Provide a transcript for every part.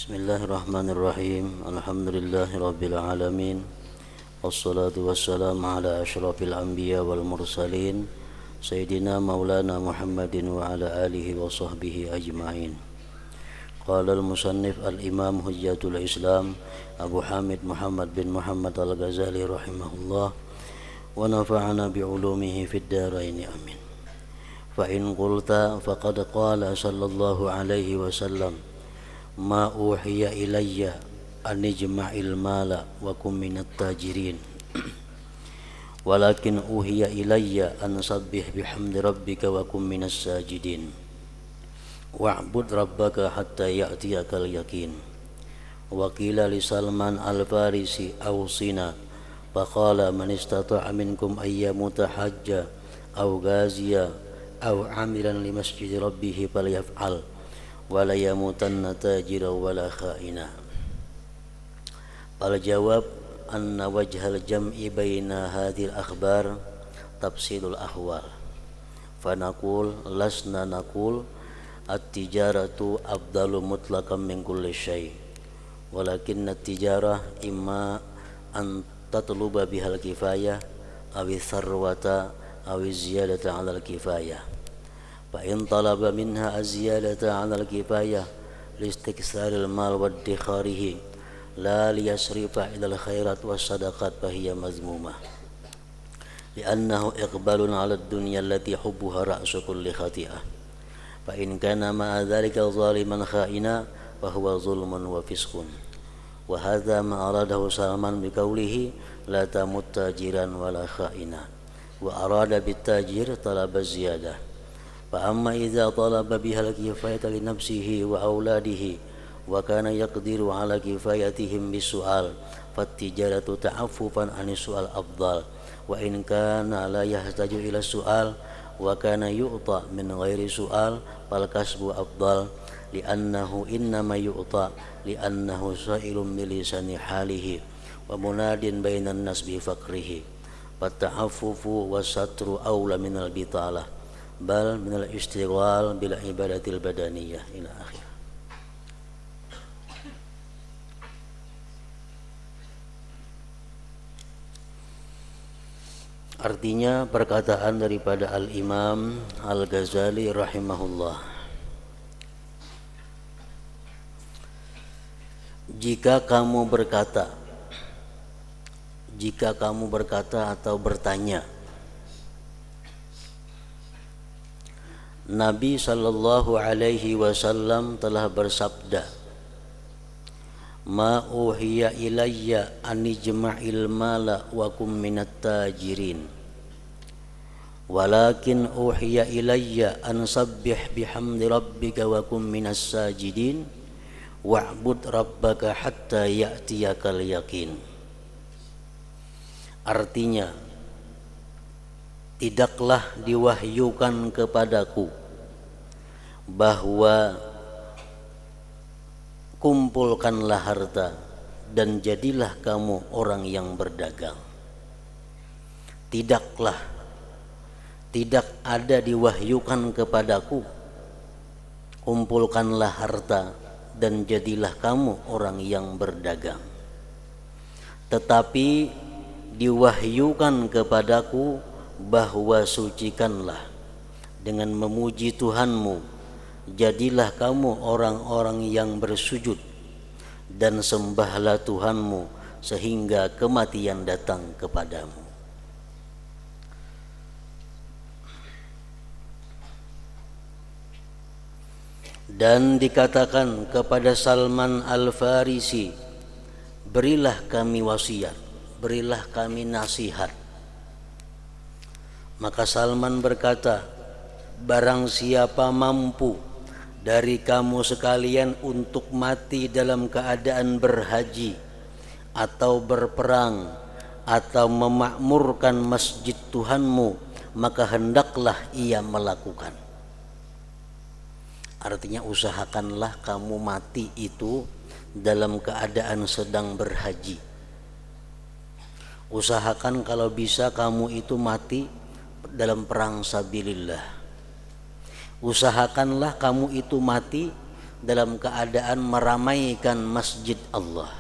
Bismillahirrahmanirrahim. Alhamdulillahirabbil alamin. Wassalatu wassalamu ala asyrafil anbiya wal mursalin Sayyidina Maulana Muhammadin wa ala alihi wa sahbihi ajma'in. Qala al-musannif al-imam hujjatul Islam Abu Hamid Muhammad bin Muhammad al-Ghazali rahimahullah wa nafa'ana bi'ulumihi fid dharain amin. Fa in qulta faqad qala sallallahu alaihi wasallam ma uhiya ilayya an ijma'il mala wa kum minat tajirin walakin uhiya ilayya an sabbih bihamdi rabbika wa kum minas sajidin wa'bud rabbaka hatta ya'tiyakal yakin. Wa qila li Salman al-Farisi awsina faqala man istata'a minkum ayyamuta hajja aw ghaziya aw amilan li masjidi rabbih falyaf'al wala yamutanna tajira wala kha'ina. Al jawab anna wajhal jam'i baina hadhil akhbar tafsilul ahwal. Fanaqul lasna naqul at-tijaratu afdalu mutlaqan min kulli syai' walakinna at-tijarah imma an tatluba bihal kifayah aw sarwata aw ziyadata 'alal kifayah. Fa in talaba minha az-ziyadata 'ala al-kifayah liistiksaril mal wa iddikharihi la liyasrifa ila al-khairat was-sadaqat fa hiya mazmumah li'annahu iqbalun 'ala ad-dunya allati hubbuha ra'su kulli khati'ah. Fa in kana ma'a dhalika zaliman kha'ina fa huwa zulmun wa fisqun. Wa hadha ma aradahu Salman bi qawlihi la tamut tajiran wala kha'ina wa arada bit-tajir talaba ziyadah. فأما إذا طلب بها الكفاية لنفسه وأولاده وكان يقدر على كفايتهم بالسؤال فالتجارة تعففا عن السؤال أفضل وإن كان لا يحتاج إلى السؤال وكان يؤطى من غير سؤال فالكسب أفضل لأنه إنما يؤطى لأنه سائل بلسان حاله ومناد بين الناس بفقره فالتعفف والستر أولى من البطالة bal minal istighwal bil ibadatil badaniyah ila akhir. Artinya perkataan daripada Al-Imam Al-Ghazali rahimahullah, jika kamu berkata atau bertanya, Nabi sallallahu alaihi wasallam telah bersabda, ma uhiya ilayya an ijma'il mala wa kum minat tajirin walakin uhiya ilayya an sabbih bihamdi rabbika wa kum minas sajidin wa'bud rabbaka hatta ya'tiyakal yakin. Artinya, tidaklah diwahyukan kepadaku bahwa kumpulkanlah harta dan jadilah kamu orang yang berdagang. Tidak ada diwahyukan kepadaku kumpulkanlah harta dan jadilah kamu orang yang berdagang, tetapi diwahyukan kepadaku bahwa sucikanlah dengan memuji Tuhanmu, jadilah kamu orang-orang yang bersujud dan sembahlah Tuhanmu sehingga kematian datang kepadamu. Dan dikatakan kepada Salman Al-Farisi, berilah kami wasiat, berilah kami nasihat. Maka Salman berkata, barang siapa mampu dari kamu sekalian untuk mati dalam keadaan berhaji atau berperang atau memakmurkan masjid Tuhanmu, maka hendaklah ia melakukan. Artinya usahakanlah kamu mati itu dalam keadaan sedang berhaji. Usahakan kalau bisa kamu itu mati dalam perang sabilillah. Usahakanlah kamu itu mati dalam keadaan meramaikan masjid Allah.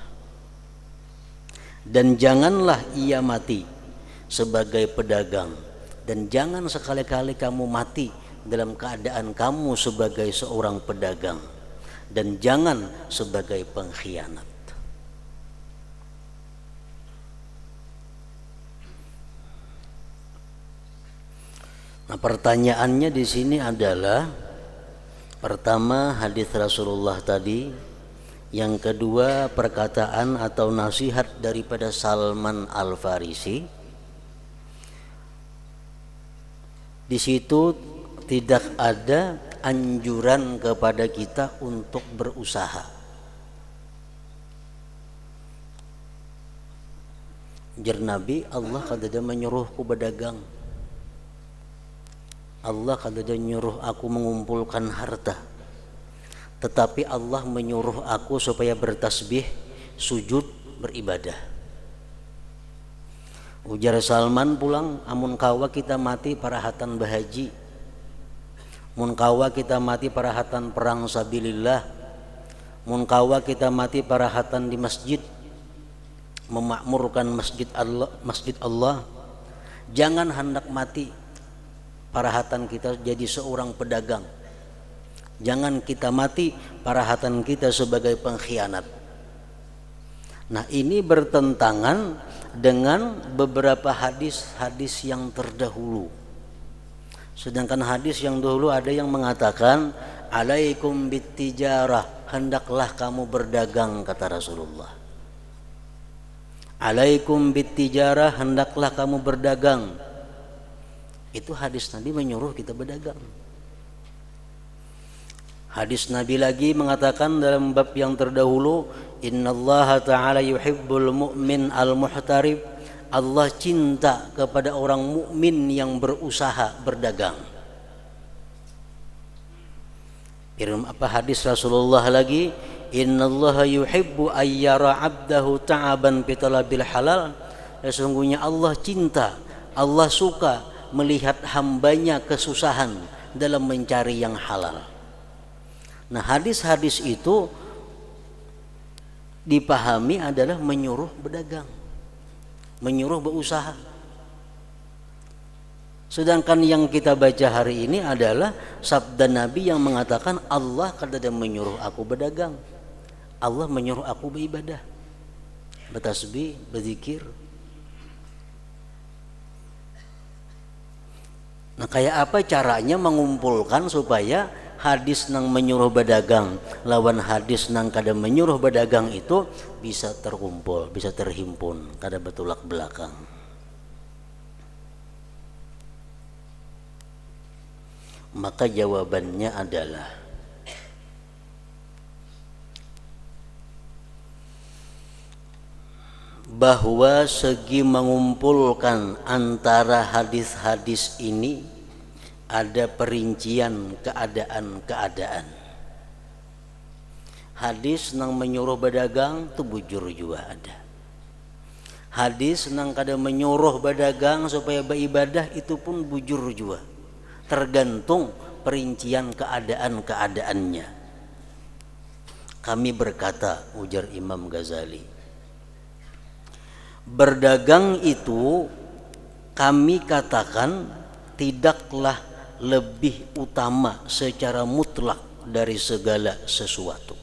Dan janganlah ia mati sebagai pedagang, dan jangan sekali-kali kamu mati dalam keadaan kamu sebagai seorang pedagang, dan jangan sebagai pengkhianat. Nah, pertanyaannya di sini adalah, pertama hadis Rasulullah tadi, yang kedua perkataan atau nasihat daripada Salman Al-Farisi. Di situ tidak ada anjuran kepada kita untuk berusaha. Jar Nabi, Allah kadada menyuruhku berdagang. Allah kadada menyuruh aku mengumpulkan harta. Tetapi Allah menyuruh aku supaya bertasbih, sujud, beribadah. Ujar Salman pulang, amun kawa kita mati parahatan bahaji, mun kawa kita mati parahatan perang sabilillah, mun kawa kita mati parahatan di masjid, memakmurkan masjid Allah. Jangan hendak mati parahatan kita jadi seorang pedagang. Jangan kita mati parahatan kita sebagai pengkhianat. Nah, ini bertentangan dengan beberapa hadis-hadis yang terdahulu. Sedangkan hadis yang dahulu ada yang mengatakan, alaikum bittijarah, hendaklah kamu berdagang, kata Rasulullah. Alaikum bittijarah, hendaklah kamu berdagang. Itu hadis Nabi menyuruh kita berdagang. Hadis Nabi lagi mengatakan dalam bab yang terdahulu, innallaha ta'ala yuhibbul mu'min al-muhtarib, Allah cinta kepada orang mukmin yang berusaha berdagang. Hadis Rasulullah lagi, innallaha yuhibbu ayyara 'abdahu ta'aban fi talabil halal, sesungguhnya Allah cinta, Allah suka melihat hambanya kesusahan dalam mencari yang halal. Nah, hadis-hadis itu dipahami adalah menyuruh berdagang, menyuruh berusaha. Sedangkan yang kita baca hari ini adalah sabda Nabi yang mengatakan, Allah kadang menyuruh aku berdagang, Allah menyuruh aku beribadah, bertasbih, berzikir. Nah, kayak apa caranya mengumpulkan supaya hadis nang menyuruh berdagang lawan hadis nang kada menyuruh berdagang itu bisa terkumpul, bisa terhimpun, kada betulak belakang. Maka jawabannya adalah bahwa segi mengumpulkan antara hadis-hadis ini ada perincian keadaan-keadaan. Hadis nang menyuruh berdagang itu bujur juga ada. Hadis nang kada menyuruh berdagang supaya beribadah itu pun bujur juga. Tergantung perincian keadaan-keadaannya. Kami berkata, ujar Imam Ghazali, berdagang itu kami katakan tidaklah lebih utama secara mutlak dari segala sesuatu.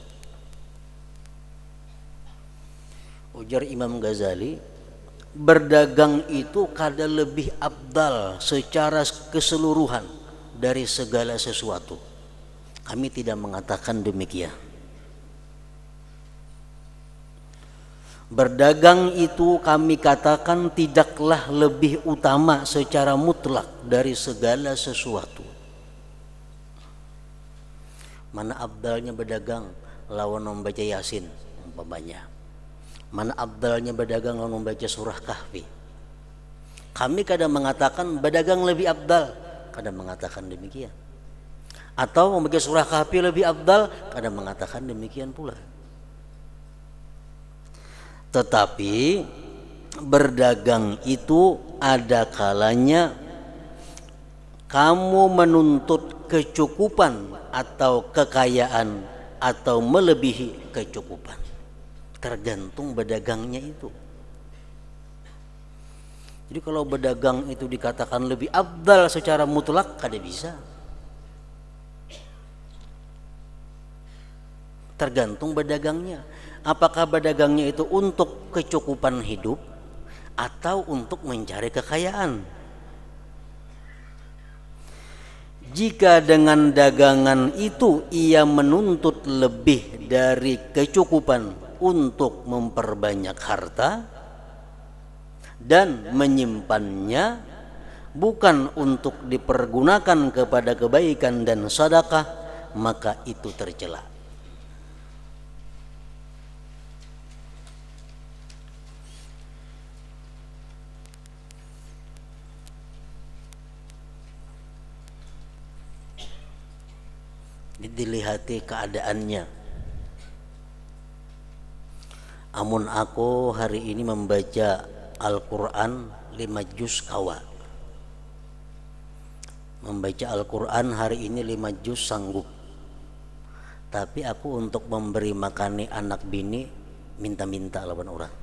Ujar Imam Ghazali, berdagang itu kada lebih abdal secara keseluruhan dari segala sesuatu. Kami tidak mengatakan demikian. Berdagang itu kami katakan tidaklah lebih utama secara mutlak dari segala sesuatu. Mana abdalnya berdagang lawan membaca Yasin umpamanya. Mana abdalnya berdagang lawan membaca surah Kahfi. Kami kadang mengatakan berdagang lebih abdal, kadang mengatakan demikian. Atau membaca surah Kahfi lebih abdal, kadang mengatakan demikian pula. Tetapi berdagang itu ada kalanya kamu menuntut kecukupan atau kekayaan atau melebihi kecukupan. Tergantung bedagangnya itu. Jadi kalau berdagang itu dikatakan lebih afdal secara mutlak, kada bisa. Tergantung bedagangnya. Apakah bedagangnya itu untuk kecukupan hidup atau untuk mencari kekayaan? Jika dengan dagangan itu ia menuntut lebih dari kecukupan untuk memperbanyak harta dan menyimpannya bukan untuk dipergunakan kepada kebaikan dan sedekah, maka itu tercela. Dilihati keadaannya. Amun aku hari ini membaca Al-Quran 5 juz kawa. Membaca Al-Quran hari ini 5 juz sanggup. Tapi aku untuk memberi makani anak bini minta-minta lawan orang.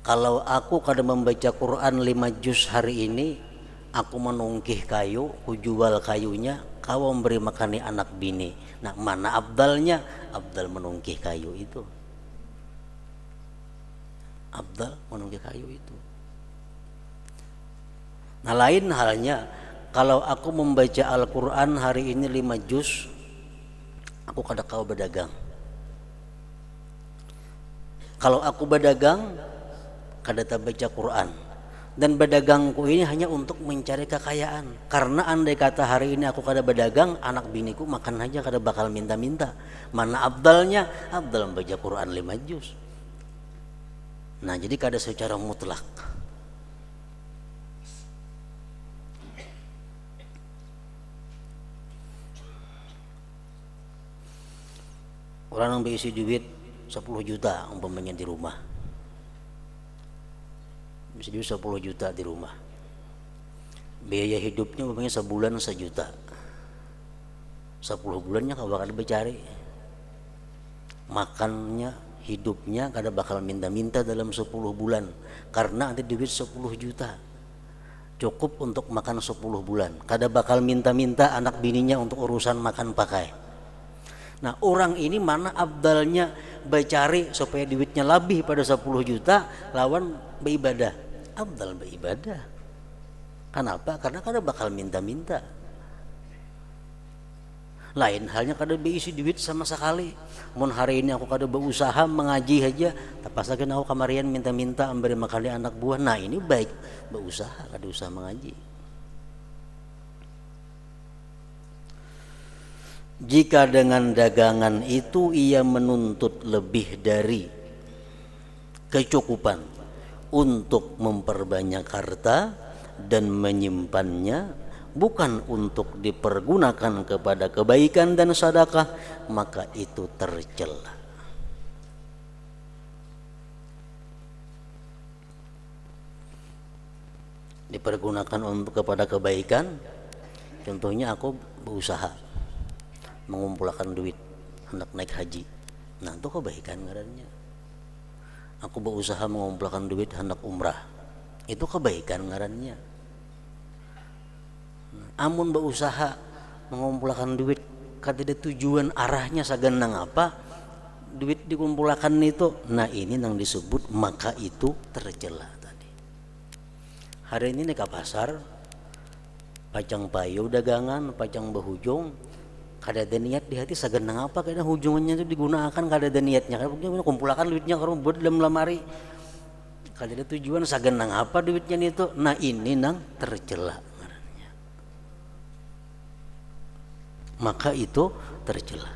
Kalau aku kada membaca Quran 5 juz hari ini, aku menungkih kayu, ku jual kayunya, kau memberi makani anak bini. Nah, mana abdalnya? Abdal menungkih kayu itu. Abdal menungkih kayu itu. Nah, lain halnya kalau aku membaca Al-Quran hari ini 5 juz, aku kada kau berdagang. Kalau aku berdagang, kada tak baca Quran. Dan bedagangku ini hanya untuk mencari kekayaan. Karena andai kata hari ini aku kada berdagang, anak biniku makan aja kada bakal minta-minta. Mana abdalnya? Abdal membaca Quran 5 juz. Nah, jadi kada secara mutlak. Orang yang berisi duit 10 juta umpamanya di rumah, bisa duit 10 juta di rumah, biaya hidupnya umpamanya sebulan 1 juta, 10 bulannya kau bakal dicari, makannya hidupnya kada bakal minta-minta dalam 10 bulan, karena ada duit 10 juta cukup untuk makan 10 bulan, kada bakal minta-minta anak bininya untuk urusan makan pakai. Nah, orang ini mana abdalnya bercari supaya duitnya lebih pada 10 juta lawan beribadah. Abdal beribadah. Kenapa? Karena kada bakal minta-minta. Lain halnya kada berisi duit sama sekali. Mun hari ini aku kada berusaha mengaji aja, tapasakeun aku kamarian minta-minta memberi makan anak buah. Nah, ini baik berusaha, kada usah mengaji. Jika dengan dagangan itu ia menuntut lebih dari kecukupan untuk memperbanyak harta dan menyimpannya bukan untuk dipergunakan kepada kebaikan dan sedekah, maka itu tercela. Dipergunakan untuk kepada kebaikan, contohnya aku berusaha mengumpulkan duit hendak naik haji. Nah, itu kebaikan ngarannya. Aku berusaha mengumpulkan duit hendak umrah. Itu kebaikan ngarannya. Amun berusaha mengumpulkan duit kada ada tujuan arahnya saganang apa, duit dikumpulkan itu, nah ini yang disebut maka itu tercela tadi. Hari ini ke pasar, pacang payu dagangan, pacang bahujung, kada ada niat di hati saganang apa, karena hujungannya itu digunakan kada ada niatnya, karena kumpulkan duitnya kalau buat dalam lemari, kada ada tujuan saganang apa duitnya itu. Nah, ini nang tercela, maka itu tercela.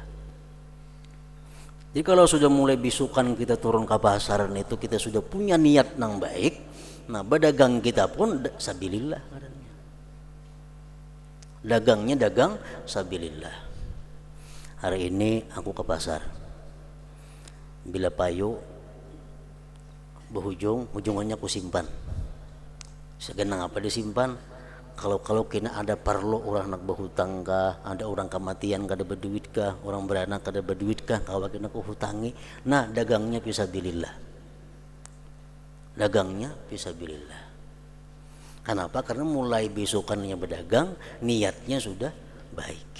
Jadi kalau sudah mulai bisukan kita turun ke pasaran itu, kita sudah punya niat nang baik, nah berdagang kita pun sabilillah, dagangnya dagang sabilillah. Hari ini aku ke pasar, bila payu berhujung, hujungannya aku simpan. Segenang apa disimpan? Kalau kena ada perlu orang nak berhutang kah, ada orang kematian kada berduit, kah, orang beranak kada berduit kah, kawakin aku hutangi. Nah, dagangnya fisabilillah. Dagangnya fisabilillah. Kenapa? Karena mulai besokannya berdagang, niatnya sudah baik.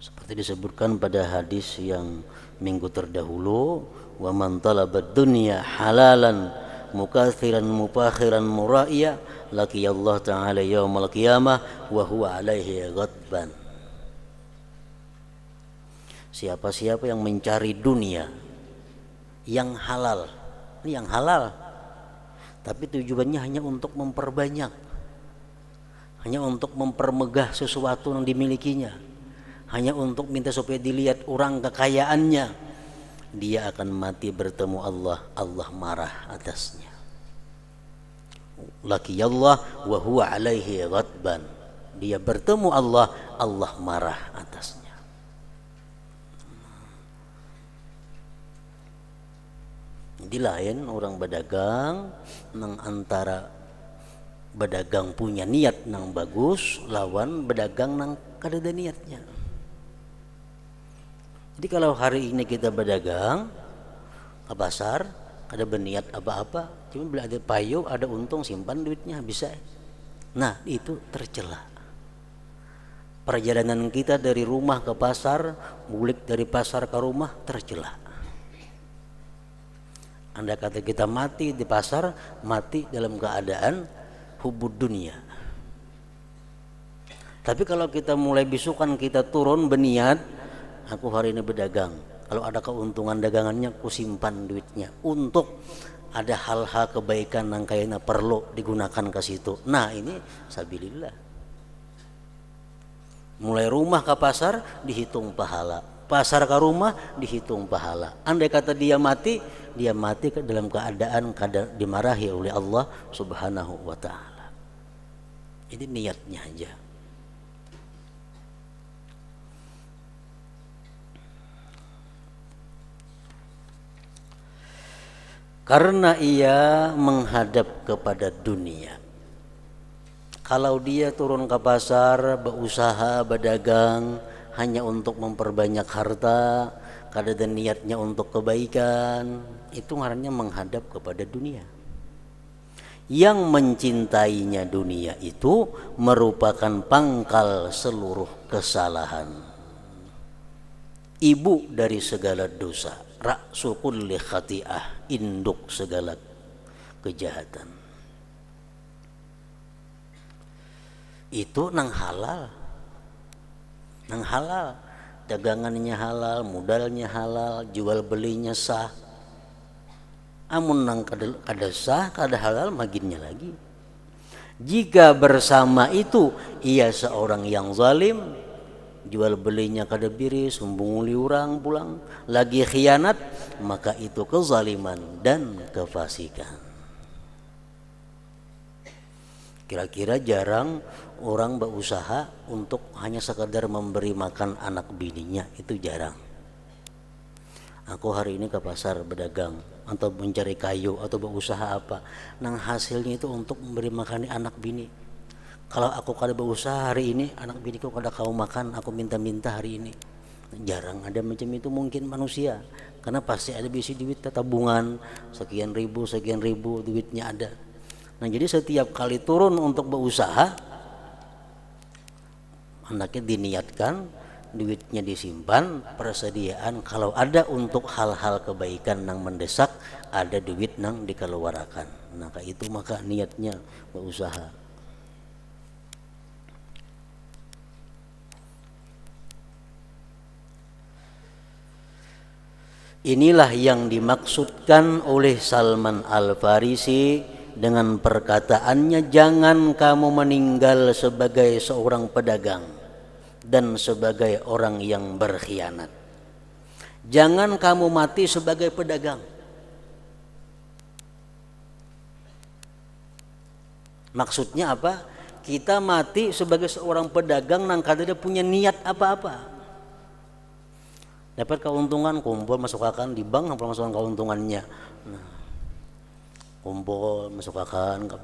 Seperti disebutkan pada hadis yang minggu terdahulu, wa man talabad dunya halalan mukathiran mufakhiran muraiya laqiyallahu ta'ala yaumal qiyamah wa huwa alaihi ghadban. Siapa-siapa yang mencari dunia yang halal, ini yang halal, tapi tujuannya hanya untuk memperbanyak, hanya untuk mempermegah sesuatu yang dimilikinya, hanya untuk minta supaya dilihat orang kekayaannya, dia akan mati bertemu Allah, Allah marah atasnya. Laqiyallah wa huwa alaihi ghadban, dia bertemu Allah, Allah marah atasnya. Jadi lain orang berdagang nang antara berdagang punya niat nang bagus lawan berdagang nang kada ada niatnya. Jadi kalau hari ini kita berdagang ke pasar ada berniat apa-apa, cuma bila ada payu ada untung simpan duitnya bisa. Nah, itu tercela. Perjalanan kita dari rumah ke pasar, bulik dari pasar ke rumah tercela. Anda kata kita mati di pasar, mati dalam keadaan hubud dunia. Tapi kalau kita mulai bisukan kita turun berniat, aku hari ini berdagang. Kalau ada keuntungan dagangannya, aku simpan duitnya untuk ada hal-hal kebaikan yang kayaknya perlu digunakan ke situ. Nah, ini sabilillah. Mulai rumah ke pasar dihitung pahala, pasar ke rumah dihitung pahala. Andai kata dia mati dalam keadaan dimarahi oleh Allah Subhanahu wa ta'ala. Ini niatnya aja. Karena ia menghadap kepada dunia. Kalau dia turun ke pasar, berusaha, berdagang hanya untuk memperbanyak harta, kada ada niatnya untuk kebaikan, itu ngarannya menghadap kepada dunia. Yang mencintainya dunia itu merupakan pangkal seluruh kesalahan, ibu dari segala dosa, ra'su kulli khati'ah, induk segala kejahatan. Itu nang halal, dagangannya halal, modalnya halal, jual belinya sah. Amun nang kada sah, kada halal, maginnya lagi. Jika bersama itu ia seorang yang zalim, jual belinya kada biris, membunguli orang pulang, lagi khianat, maka itu kezaliman dan kefasikan. Kira-kira jarang orang berusaha untuk hanya sekadar memberi makan anak bininya, itu jarang. Aku hari ini ke pasar berdagang atau mencari kayu atau berusaha apa, nang hasilnya itu untuk memberi makan anak bini. Kalau aku kada berusaha hari ini, anak biniku kada kau makan, aku minta-minta hari ini. Jarang ada macam itu mungkin manusia, karena pasti ada bisi duit tabungan sekian ribu duitnya ada. Nah, jadi setiap kali turun untuk berusaha, anaknya diniatkan, duitnya disimpan, persediaan kalau ada untuk hal-hal kebaikan yang mendesak, ada duit yang dikeluarkan. Nah, itu maka niatnya berusaha. Inilah yang dimaksudkan oleh Salman Al-Farisi dengan perkataannya, jangan kamu meninggal sebagai seorang pedagang dan sebagai orang yang berkhianat. Jangan kamu mati sebagai pedagang. Maksudnya apa? Kita mati sebagai seorang pedagang nang kada punya niat apa-apa. Dapat keuntungan, kumpul masukkan di bank, masukkan keuntungannya. Nah, kumpul masukakan ke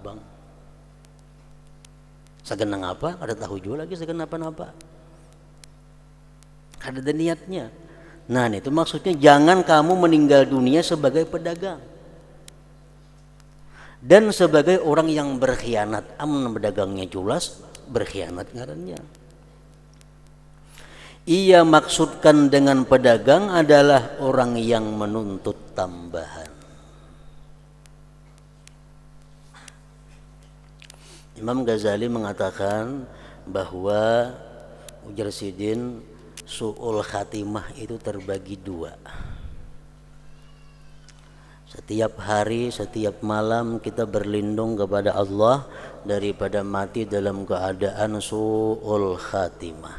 bank. Sagenang apa? Ada tahu juga lagi sagenang apa-apa. Ada niatnya. Nah, itu maksudnya jangan kamu meninggal dunia sebagai pedagang dan sebagai orang yang berkhianat. Amun pedagangnya jelas berkhianat ngarannya. Ia maksudkan dengan pedagang adalah orang yang menuntut tambahan. Imam Ghazali mengatakan bahwa ujar Sidin su'ul khatimah itu terbagi dua. Setiap hari, setiap malam kita berlindung kepada Allah daripada mati dalam keadaan su'ul khatimah.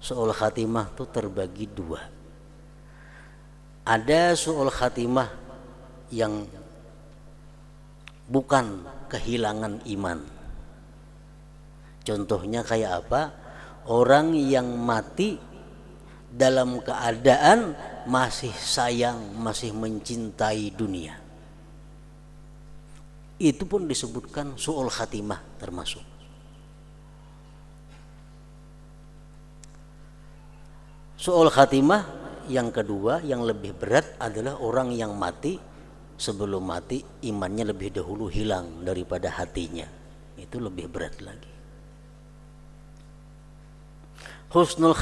Su'ul khatimah itu terbagi dua. Ada su'ul khatimah yang bukan kehilangan iman. Contohnya kayak apa? Orang yang mati dalam keadaan masih sayang, masih mencintai dunia. Itu pun disebutkan su'ul khatimah termasuk. Su'ul khatimah yang kedua yang lebih berat adalah orang yang mati sebelum mati imannya lebih dahulu hilang daripada hatinya. Itu lebih berat lagi. Husnul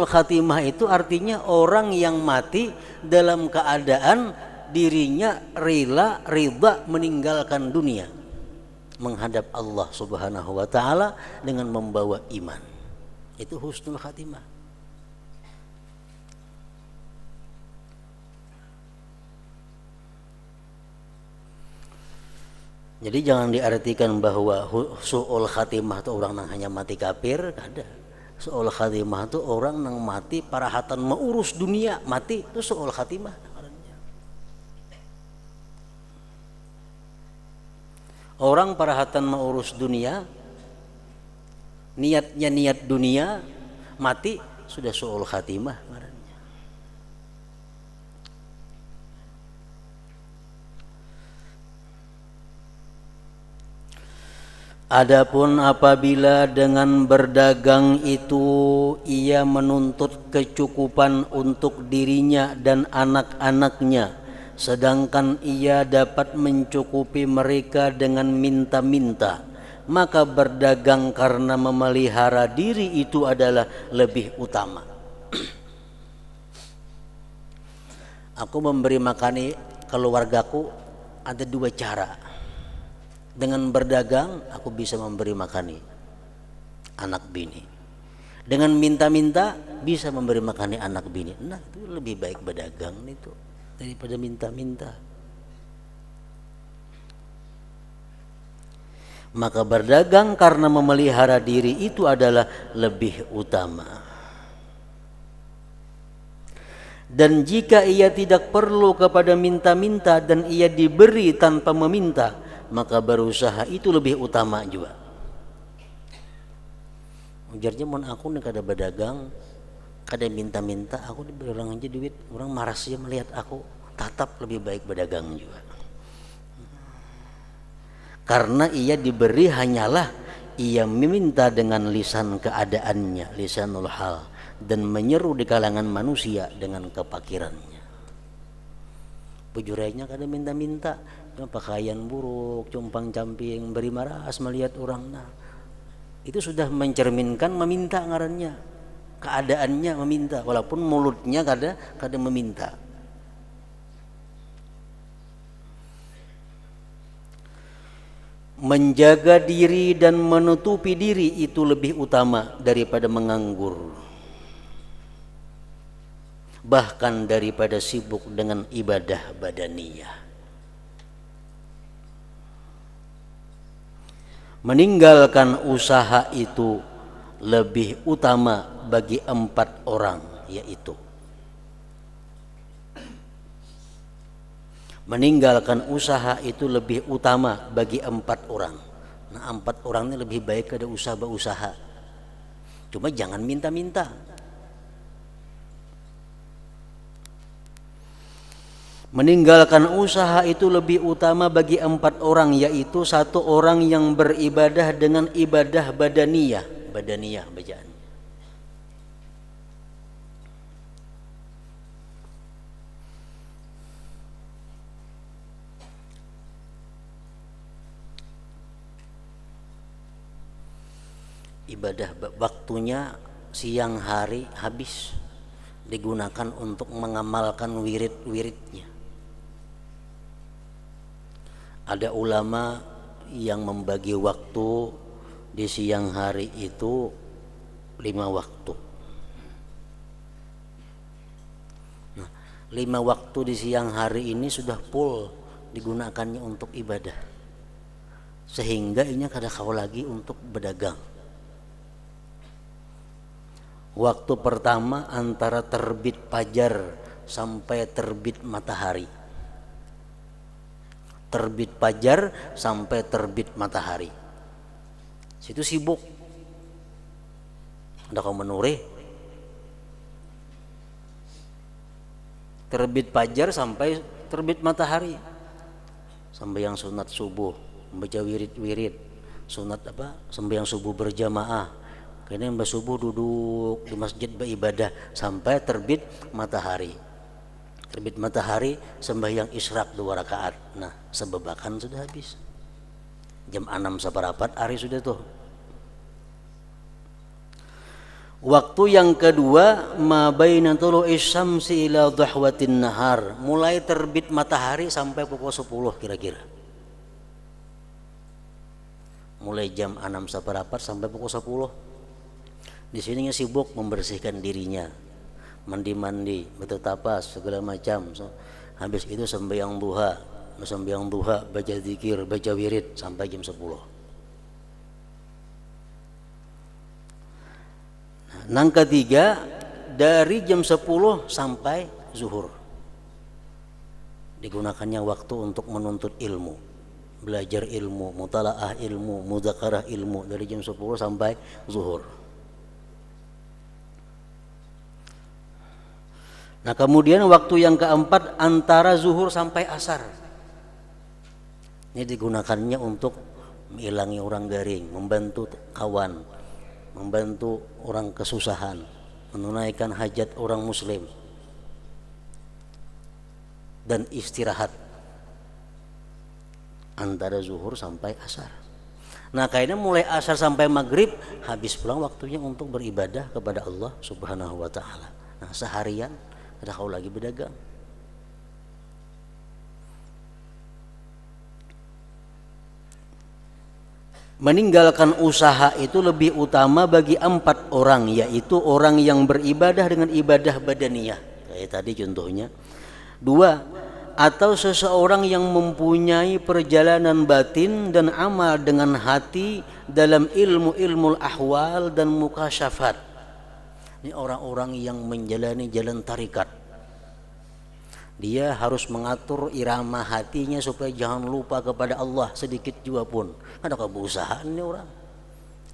khatimah itu artinya orang yang mati dalam keadaan dirinya ridha meninggalkan dunia, menghadap Allah Subhanahu wa taala dengan membawa iman. Itu husnul khatimah. Jadi jangan diartikan bahwa su'ul khatimah itu orang yang hanya mati kafir, ada. Su'ul khatimah itu orang yang mati parahatan mengurus dunia, mati itu su'ul khatimah. Orang parahatan mengurus dunia, niatnya niat dunia, mati sudah su'ul khatimah. Adapun apabila dengan berdagang itu ia menuntut kecukupan untuk dirinya dan anak-anaknya, sedangkan ia dapat mencukupi mereka dengan minta-minta, maka berdagang karena memelihara diri itu adalah lebih utama. Aku memberi makani keluargaku ada dua cara. Dengan berdagang aku bisa memberi makani anak bini. Dengan minta-minta bisa memberi makani anak bini. Nah, itu lebih baik berdagang itu daripada minta-minta. Maka berdagang karena memelihara diri itu adalah lebih utama. Dan jika ia tidak perlu kepada minta-minta dan ia diberi tanpa meminta, maka berusaha itu lebih utama juga. Ujarnya mun aku nih kada berdagang, kada minta-minta, aku diberi orang aja duit, orang maras ya melihat aku, tetap lebih baik berdagang juga. Karena ia diberi hanyalah ia meminta dengan lisan keadaannya, lisanul hal, dan menyeru di kalangan manusia dengan kepakirannya. Pujurainya kada minta-minta, pakaian buruk, cumpang camping, beri maras melihat orang. Nah, itu sudah mencerminkan meminta ngarannya, keadaannya meminta, walaupun mulutnya kada meminta. Menjaga diri dan menutupi diri itu lebih utama daripada menganggur, bahkan daripada sibuk dengan ibadah badaniyah. Meninggalkan usaha itu lebih utama bagi 4 orang, yaitu meninggalkan usaha itu lebih utama bagi 4 orang. Nah, 4 orang ini lebih baik ada usaha. Cuma jangan minta-minta. Meninggalkan usaha itu lebih utama bagi 4 orang, yaitu 1 orang yang beribadah dengan ibadah badaniyah. Badaniyah bacaan. Ibadah waktunya siang hari habis digunakan untuk mengamalkan wirid-wiridnya. Ada ulama yang membagi waktu di siang hari itu 5 waktu. Nah, 5 waktu di siang hari ini sudah full digunakannya untuk ibadah, sehingga ini kada kau lagi untuk berdagang. Waktu pertama antara terbit fajar sampai terbit matahari. Terbit fajar sampai terbit matahari. Situ sibuk. Ada kau menure. Terbit fajar sampai terbit matahari. Sembahyang sunat subuh, membaca wirid-wirid. Sunat apa? Sembahyang subuh berjamaah. Karena mbak subuh duduk di masjid beribadah sampai terbit matahari. Terbit matahari sembahyang isyraq 2 rakaat. Nah, sebebakan sudah habis. Jam 6 seperapat hari sudah tuh. Waktu yang kedua, ma baina tulu'is syamsi ila dhahwatin nahar, mulai terbit matahari sampai pukul 10 kira-kira. Mulai jam 6 seperapat sampai pukul 10. Di sininya sibuk membersihkan dirinya, mandi-mandi, bertatapas segala macam. Habis itu sembahyang duha, baca zikir, baca wirid sampai jam 10. Nang ketiga dari jam 10 sampai zuhur digunakannya waktu untuk menuntut ilmu, belajar ilmu, mutalaah ilmu, mudzakarah ilmu dari jam 10 sampai zuhur. Nah, kemudian waktu yang keempat antara zuhur sampai asar. Ini digunakannya untuk menghilangi orang garing, membantu kawan, membantu orang kesusahan, menunaikan hajat orang muslim, dan istirahat antara zuhur sampai asar. Nah, kayaknya mulai asar sampai maghrib habis pulang waktunya untuk beribadah kepada Allah Subhanahu wa Ta'ala. Nah, seharian ada kau lagi berdagang. Meninggalkan usaha itu lebih utama bagi 4 orang, yaitu orang yang beribadah dengan ibadah badaniyah. Kayak tadi contohnya. 2, atau seseorang yang mempunyai perjalanan batin dan amal dengan hati dalam ilmu-ilmu ahwal dan mukasyafat. Ini orang-orang yang menjalani jalan tarikat. Dia harus mengatur irama hatinya supaya jangan lupa kepada Allah sedikit juga pun. Ada keberusahaan ini orang.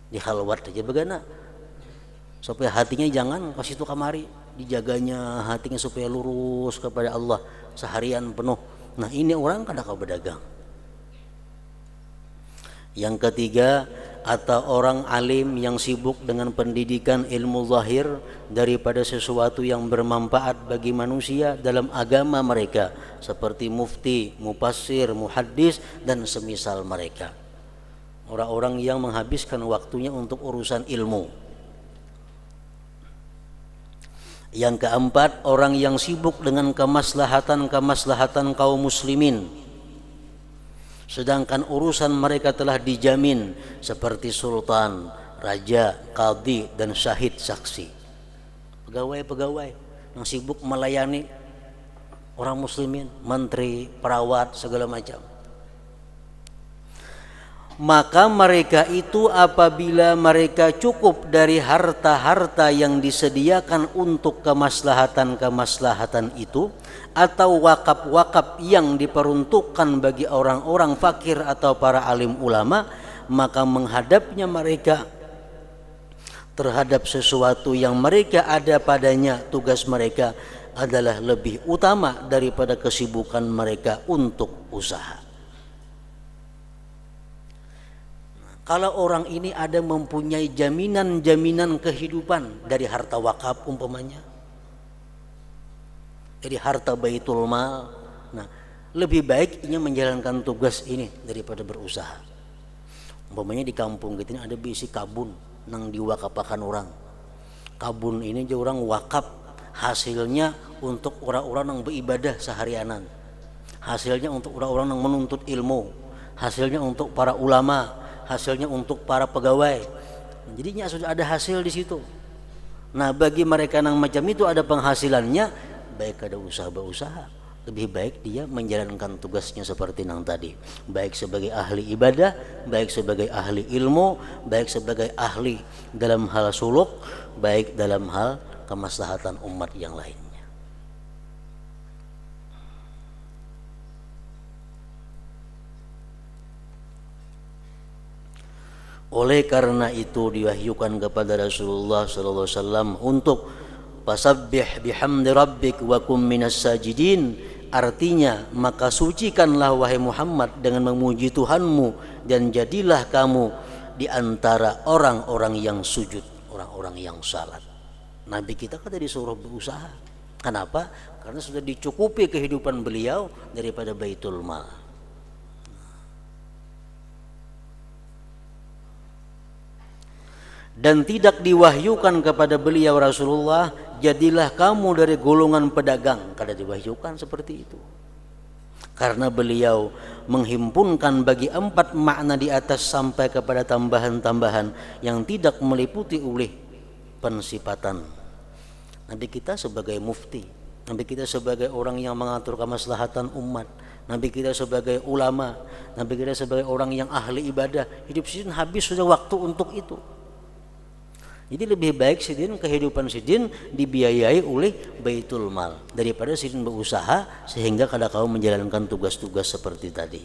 Di khalwat aja begana. Supaya hatinya jangan kasih itu kamari. Dijaganya hatinya supaya lurus kepada Allah seharian penuh. Nah, ini orang kada kau berdagang. Yang ketiga, atau orang alim yang sibuk dengan pendidikan ilmu zahir daripada sesuatu yang bermanfaat bagi manusia dalam agama mereka, seperti mufti, mufassir, muhaddis dan semisal mereka. Orang-orang yang menghabiskan waktunya untuk urusan ilmu. Yang keempat, orang yang sibuk dengan kemaslahatan kaum muslimin, sedangkan urusan mereka telah dijamin seperti sultan, raja, qadhi dan syahid saksi. Pegawai-pegawai yang sibuk melayani orang muslimin, menteri, perawat, segala macam. Maka mereka itu apabila mereka cukup dari harta-harta yang disediakan untuk kemaslahatan itu, atau wakaf-wakaf yang diperuntukkan bagi orang-orang fakir atau para alim ulama, maka menghadapnya mereka terhadap sesuatu yang mereka ada padanya, tugas mereka adalah lebih utama daripada kesibukan mereka untuk usaha. Kalau orang ini ada mempunyai jaminan-jaminan kehidupan dari harta wakaf umpamanya, dari harta baitul mal, nah lebih baik ia menjalankan tugas ini daripada berusaha. Umpamanya di kampung kita ini ada bisi kabun nang diwakapakan orang. Kabun ini aja orang wakaf, hasilnya untuk orang-orang yang beribadah seharianan, hasilnya untuk orang-orang yang menuntut ilmu, hasilnya untuk para ulama, hasilnya untuk para pegawai. Jadinya sudah ada hasil di situ. Nah, bagi mereka yang macam itu ada penghasilannya, baik ada usaha, lebih baik dia menjalankan tugasnya seperti yang tadi, baik sebagai ahli ibadah, baik sebagai ahli ilmu, baik sebagai ahli dalam hal suluk, baik dalam hal kemaslahatan umat yang lainnya. Oleh karena itu diwahyukan kepada Rasulullah sallallahu alaihi wasallam untuk fasabbih bihamdi rabbik wa kum minas sajidin, artinya maka sucikanlah wahai Muhammad dengan memuji Tuhanmu dan jadilah kamu di antara orang-orang yang sujud, orang-orang yang salat. Nabi kita kan disuruh berusaha. Kenapa? Karena sudah dicukupi kehidupan beliau daripada baitul mal. Dan tidak diwahyukan kepada beliau Rasulullah, jadilah kamu dari golongan pedagang. Kada diwahyukan seperti itu. Karena beliau menghimpunkan bagi 4 makna di atas sampai kepada tambahan-tambahan yang tidak meliputi oleh pensifatan. Nabi kita sebagai mufti, Nabi kita sebagai orang yang mengatur kemaslahatan umat, Nabi kita sebagai ulama, Nabi kita sebagai orang yang ahli ibadah, hidup sidin habis sudah waktu untuk itu. Jadi lebih baik sidin, kehidupan sidin dibiayai oleh baitul mal daripada sidin berusaha sehingga kada kau menjalankan tugas-tugas seperti tadi.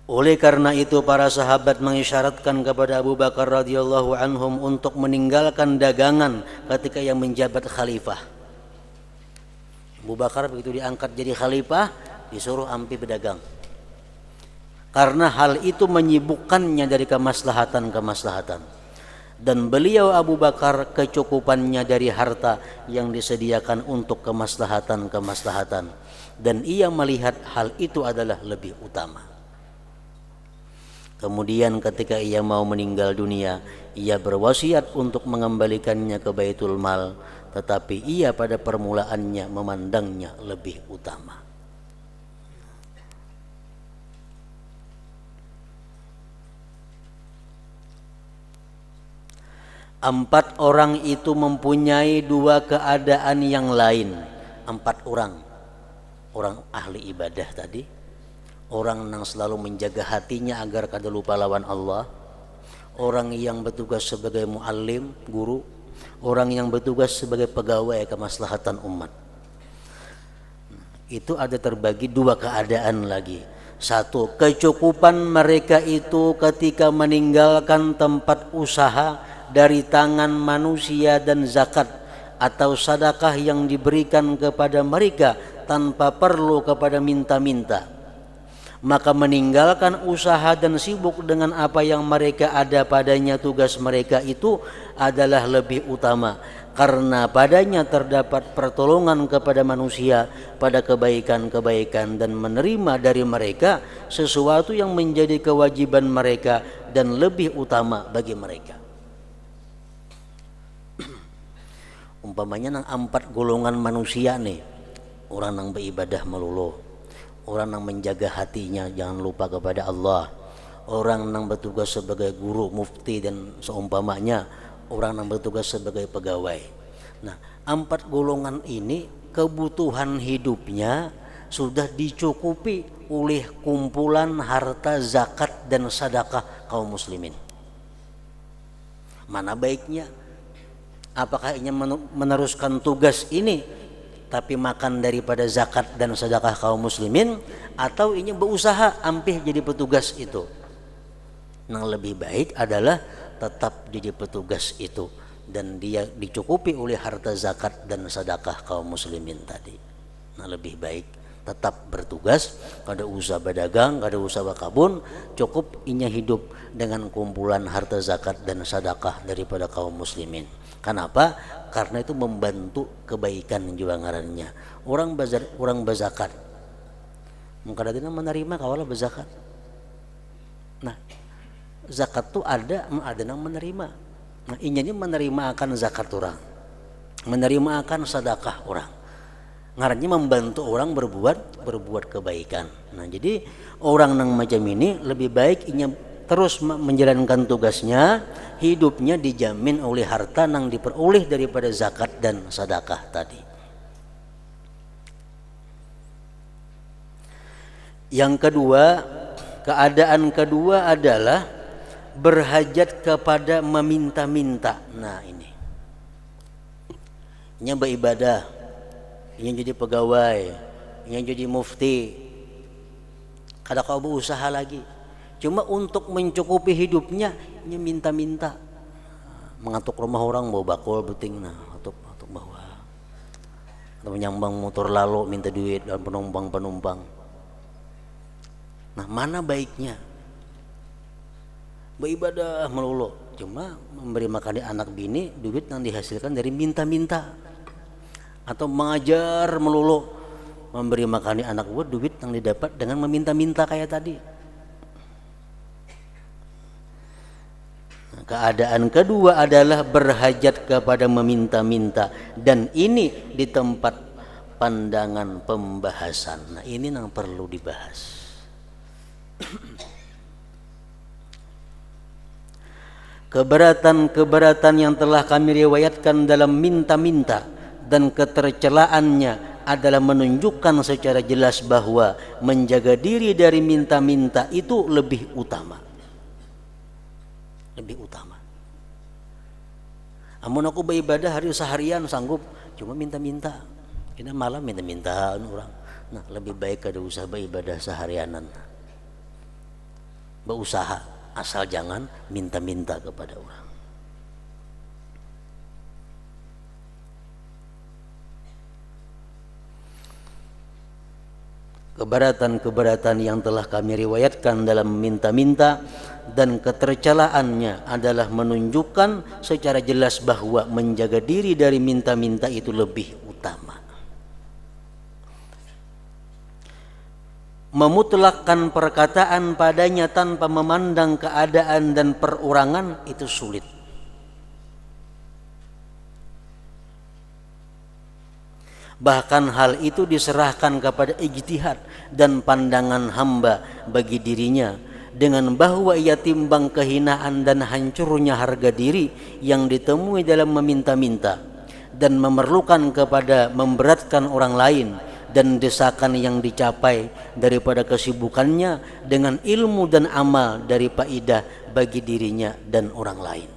Oleh karena itu para sahabat mengisyaratkan kepada Abu Bakar radhiyallahu anhum untuk meninggalkan dagangan ketika yang menjabat khalifah. Abu Bakar begitu diangkat jadi khalifah disuruh ampi berdagang. Karena hal itu menyibukkannya dari kemaslahatan-kemaslahatan. Dan beliau Abu Bakar kecukupannya dari harta yang disediakan untuk kemaslahatan-kemaslahatan. Dan ia melihat hal itu adalah lebih utama. Kemudian ketika ia mau meninggal dunia, ia berwasiat untuk mengembalikannya ke Baitul Mal, tetapi ia pada permulaannya memandangnya lebih utama. Empat orang itu mempunyai 2 keadaan yang lain. 4 orang. Orang ahli ibadah tadi, orang yang selalu menjaga hatinya agar kada lupa lawan Allah, orang yang bertugas sebagai muallim, guru, orang yang bertugas sebagai pegawai kemaslahatan umat. Itu ada terbagi 2 keadaan lagi. 1, kecukupan mereka itu ketika meninggalkan tempat usaha dari tangan manusia dan zakat atau sedekah yang diberikan kepada mereka tanpa perlu kepada minta-minta, maka meninggalkan usaha dan sibuk dengan apa yang mereka ada padanya, tugas mereka itu adalah lebih utama, karena padanya terdapat pertolongan kepada manusia pada kebaikan-kebaikan dan menerima dari mereka sesuatu yang menjadi kewajiban mereka dan lebih utama bagi mereka. Umpamanya nang 4 golongan manusia nih, orang yang beribadah melulu, orang yang menjaga hatinya jangan lupa kepada Allah, orang yang bertugas sebagai guru, mufti dan seumpamanya, orang yang bertugas sebagai pegawai. Nah, 4 golongan ini kebutuhan hidupnya sudah dicukupi oleh kumpulan harta zakat dan sedekah kaum muslimin. Mana baiknya? Apakah ia meneruskan tugas ini tapi makan daripada zakat dan sedekah kaum muslimin, atau ia berusaha ampih jadi petugas itu? Yang lebih baik adalah tetap jadi petugas itu, dan dia dicukupi oleh harta zakat dan sedekah kaum muslimin tadi. Nah, lebih baik tetap bertugas, kada usah berdagang, kada usah berkebun, cukup inya hidup dengan kumpulan harta zakat dan sedekah daripada kaum muslimin. Kenapa? Karena itu membantu kebaikan juga ngarannya. Orang berzakat, mungkin ada menerima kawalah berzakat. Nah, zakat tuh ada yang menerima. Nah, ini menerima akan zakat orang, menerima akan sedekah orang. Ngarannya membantu orang berbuat kebaikan. Nah, jadi orang yang macam ini lebih baik inya terus menjalankan tugasnya, hidupnya dijamin oleh harta yang diperoleh daripada zakat dan sedekah tadi. Yang kedua, keadaan kedua adalah berhajat kepada meminta-minta. Nah, ini beribadah, ini jadi pegawai, ini jadi mufti, kada kau berusaha lagi. Cuma untuk mencukupi hidupnya, ini minta-minta. Mengatuk rumah orang bawa bakul beting, nah atuk bawa. Atau menyambang motor lalu minta duit dan penumpang. Nah, mana baiknya? Beribadah melulu, cuma memberi makan di anak bini, duit yang dihasilkan dari minta-minta. Atau mengajar melulu, memberi makan di anak buah, duit yang didapat dengan meminta-minta kayak tadi. Keadaan kedua adalah berhajat kepada meminta-minta, dan ini di tempat pandangan pembahasan. Nah, ini yang perlu dibahas. Keberatan yang telah kami riwayatkan dalam minta-minta dan ketercelaannya adalah menunjukkan secara jelas bahwa menjaga diri dari minta-minta itu lebih utama. Amun aku beribadah hari seharian sanggup, cuma minta-minta, kita malam minta-minta orang. Nah, lebih baik kada usah beribadah seharianan, berusaha, asal jangan minta-minta kepada orang. Keberatan yang telah kami riwayatkan dalam minta-minta dan ketercelaannya adalah menunjukkan secara jelas bahwa menjaga diri dari minta-minta itu lebih utama. Memutlakkan perkataan padanya tanpa memandang keadaan dan perorangan itu sulit. Bahkan hal itu diserahkan kepada ijtihad dan pandangan hamba bagi dirinya, dengan bahwa ia timbang kehinaan dan hancurnya harga diri yang ditemui dalam meminta-minta, dan memerlukan kepada memberatkan orang lain, dan desakan yang dicapai daripada kesibukannya dengan ilmu dan amal dari faedah bagi dirinya dan orang lain.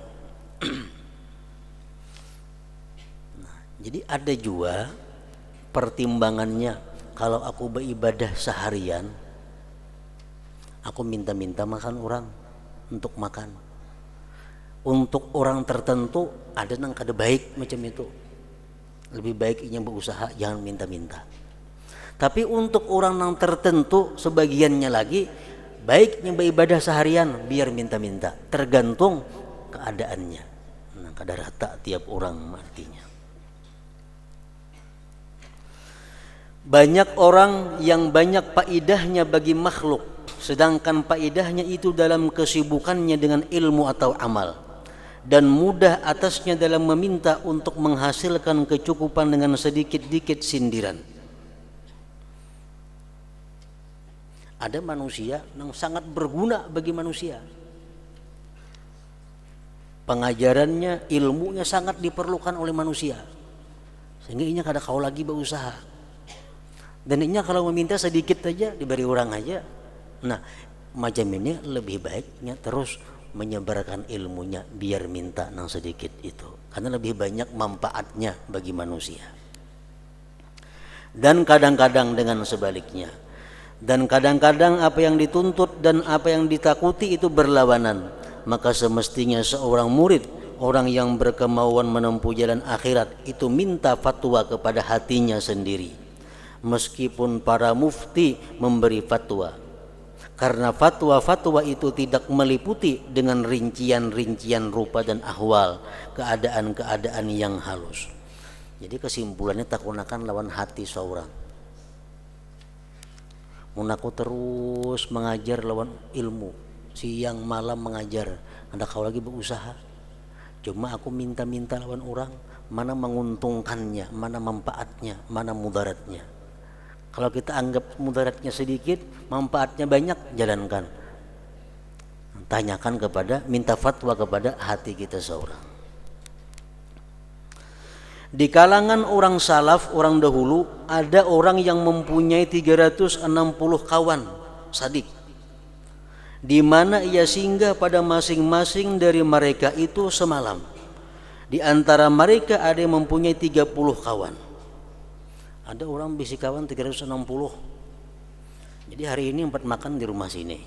Nah, jadi ada juga pertimbangannya. Kalau aku beribadah seharian, aku minta-minta makan orang untuk makan. Untuk orang tertentu ada yang kada baik macam itu. Lebih baik inya berusaha jangan minta-minta. Tapi untuk orang yang tertentu sebagiannya lagi baiknya beribadah seharian biar minta-minta. Tergantung keadaannya. Nah, kada rata tiap orang artinya. Banyak orang yang banyak faedahnya bagi makhluk, sedangkan faedahnya itu dalam kesibukannya dengan ilmu atau amal, dan mudah atasnya dalam meminta untuk menghasilkan kecukupan dengan sedikit-dikit sindiran. Ada manusia yang sangat berguna bagi manusia, pengajarannya, ilmunya sangat diperlukan oleh manusia, sehingga inya kada kau lagi berusaha. Dan ini kalau meminta sedikit aja diberi orang aja. Nah, macam ini lebih baiknya terus menyebarkan ilmunya biar minta nang sedikit itu, karena lebih banyak manfaatnya bagi manusia. Dan kadang-kadang dengan sebaliknya. Dan kadang-kadang apa yang dituntut dan apa yang ditakuti itu berlawanan. maka semestinya seorang murid, orang yang berkemauan menempuh jalan akhirat itu minta fatwa kepada hatinya sendiri, meskipun para mufti memberi fatwa, karena fatwa-fatwa itu tidak meliputi dengan rincian-rincian rupa dan ahwal, keadaan-keadaan yang halus. Jadi kesimpulannya takunakan lawan hati seorang. Munaku terus mengajar lawan ilmu, siang malam mengajar, anda kau lagi berusaha. Cuma aku minta-minta lawan orang, mana menguntungkannya, mana manfaatnya, mana mudaratnya. Kalau kita anggap mudaratnya sedikit, manfaatnya banyak, jalankan. Tanyakan kepada, minta fatwa kepada hati kita seorang. Di kalangan orang salaf, orang dahulu, ada orang yang mempunyai 360 kawan sadik, di mana ia singgah pada masing-masing dari mereka itu semalam. Di antara mereka ada yang mempunyai 30 kawan. Ada orang bisi kawan 360. Jadi hari ini 4 makan di rumah sini,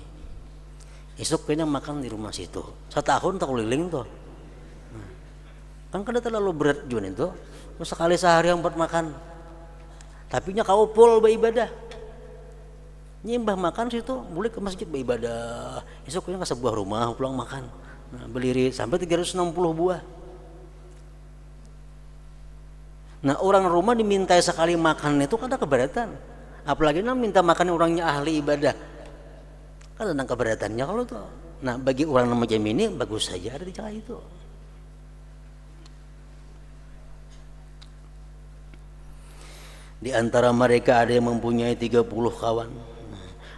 esok kayaknya makan di rumah situ. Setahun tak keliling tuh. Kan kada terlalu berat juga itu. Sekali sehari 4 makan. Tapi nya kau pol beribadah. Nyimbah makan situ, boleh ke masjid beribadah. Esoknya ke sebuah rumah pulang makan. Nah, berdiri sampai 360 buah. Nah, orang rumah dimintai sekali makan itu kada keberatan. Apalagi minta makan orangnya ahli ibadah. Kada ada keberatannya kalau tuh. Nah, bagi orang macam ini bagus saja ada di cara itu. Di antara mereka ada yang mempunyai 30 kawan.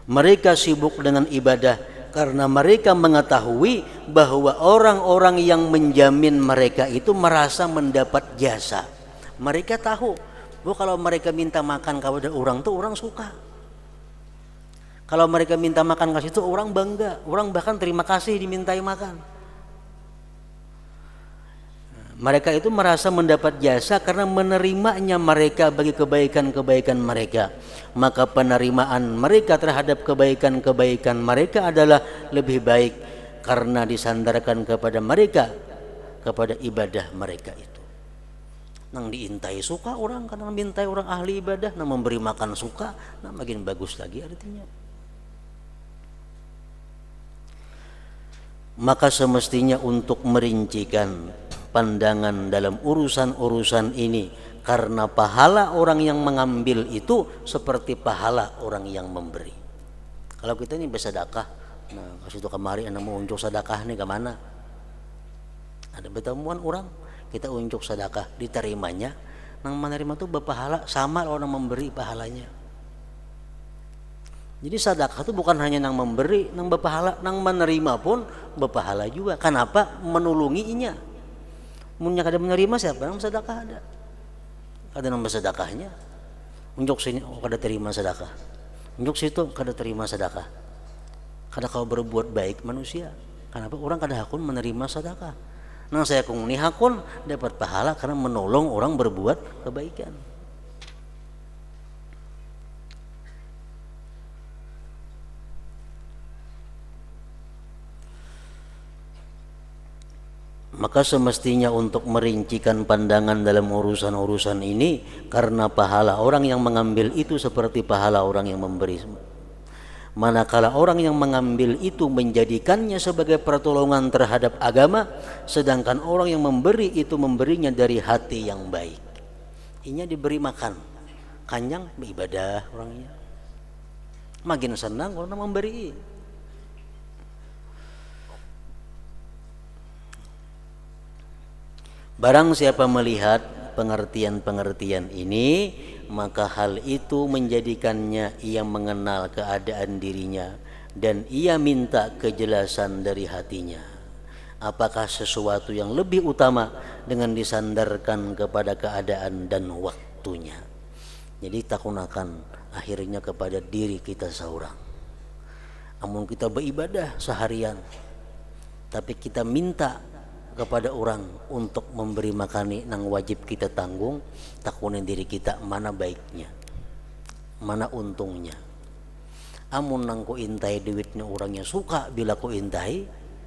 Mereka sibuk dengan ibadah karena mereka mengetahui bahwa orang-orang yang menjamin mereka itu merasa mendapat jasa. Mereka tahu bahwa kalau mereka minta makan kepada orang tuh orang suka. Kalau mereka minta makan ke situ orang bangga, orang bahkan terima kasih dimintai makan. Mereka itu merasa mendapat jasa karena menerimanya mereka bagi kebaikan-kebaikan mereka. Maka penerimaan mereka terhadap kebaikan-kebaikan mereka adalah lebih baik karena disandarkan kepada mereka, kepada ibadah mereka itu. Nang diintai suka orang, karena mintai orang ahli ibadah, nang memberi makan suka, nah makin bagus lagi artinya. Maka semestinya untuk merincikan pandangan dalam urusan-urusan ini, karena pahala orang yang mengambil itu seperti pahala orang yang memberi. Kalau kita ini bersedekah, nah kasih itu kemari anda mau unjuk sedekah nih kemana? Ada pertemuan orang, kita unjuk sedekah, diterimanya, nang menerima itu berpahala sama orang memberi pahalanya. Jadi sedekah itu bukan hanya nang memberi, nang berpahala, nang menerima pun berpahala juga. Kenapa? Menulunginya. Munnya kada menerima siapa yang sedekah ada. Kada nambah sedekahnya. Unjuk sini oh, kada terima sedekah. Unjuk situ kada terima sedekah. Kada kau berbuat baik manusia. Kenapa orang kada hakun menerima sedekah? Nang saya kung ni hakun dapat pahala karena menolong orang berbuat kebaikan. Maka semestinya untuk merincikan pandangan dalam urusan-urusan ini, karena pahala orang yang mengambil itu seperti pahala orang yang memberi. Manakala orang yang mengambil itu menjadikannya sebagai pertolongan terhadap agama, sedangkan orang yang memberi itu memberinya dari hati yang baik. Inya diberi makan, kanyang beribadah orangnya. Makin senang orang memberi. Barang siapa melihat pengertian-pengertian ini, maka hal itu menjadikannya ia mengenal keadaan dirinya dan ia minta kejelasan dari hatinya. Apakah sesuatu yang lebih utama dengan disandarkan kepada keadaan dan waktunya. Jadi takunakan akhirnya kepada diri kita seorang. Amun kita beribadah seharian, tapi kita minta kepada orang untuk memberi makani nang wajib kita tanggung, takunin diri kita mana baiknya, mana untungnya. Amun nang ko intai duitnya orangnya suka bila ko intai,